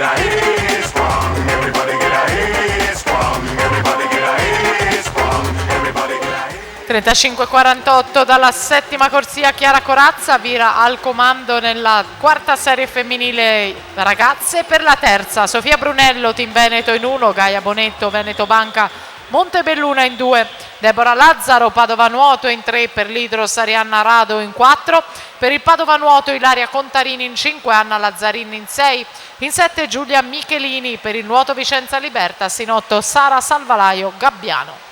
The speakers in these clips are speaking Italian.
get our heads sprung. Everybody get our heads sprung. Everybody get our heads sprung. Everybody get our heads. 35-48 dalla settima corsia. Chiara Corazza vira al comando nella quarta serie femminile ragazze. Per la terza Sofia Brunello, Team Veneto in 1, Gaia Bonetto, Veneto Banca, Montebelluna in 2, Deborah Lazzaro, Padova Nuoto in 3, per l'Idros Arianna Rado in 4, per il Padova Nuoto Ilaria Contarini in 5, Anna Lazzarini in 6, in 7 Giulia Michelini, per il Nuoto Vicenza Libertas in 8 Sara Salvalaio Gabbiano.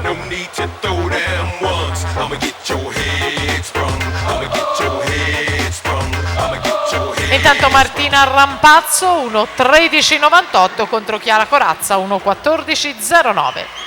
No need to throw them ones. I'ma get your head sprung. I'ma get your head sprung. I'ma get your head. Intanto Martina Rampazzo 1.13.98 contro Chiara Corazza 1.14.09.